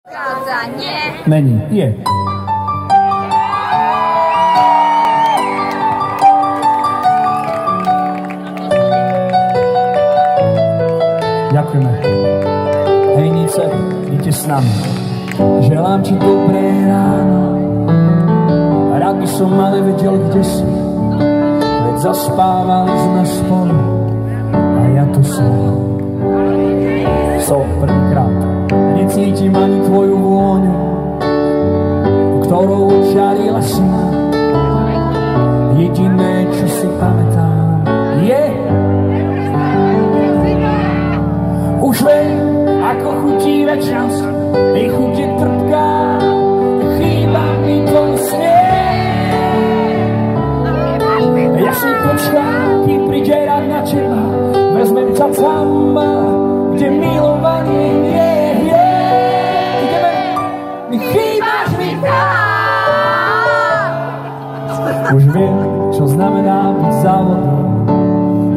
Kázanie. Není, je. Ďakujeme. Hejnice, idite s nami. Želám ti dobré ráno. Rád by som ale vedel, kde si. Veď zaspávali sme spolu a ja tu som. Prvýkrát. Necítim ani tvoju vôňu, ktorou ožarila si ma. Jediné, čo si pamätám, je už viem, ako chutí večer, jej chuť je trpká, chýba mi tvoj smiech. Ja si počkám, kým príde rád na teba, vezmem ťa tam, kde milovanie je. Ideme, mi chýbaš mi už viem, čo znamená byť závodom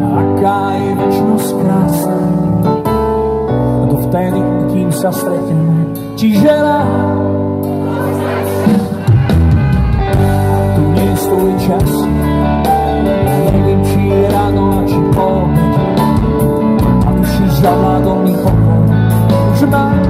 a aká je večnosť krásna. Dovtedy, kým sa stretneme, ti želám. Tu nie je tvoj čas, neviem, či je ráno a či po obede. A tušíš za mladom pokoj, už mám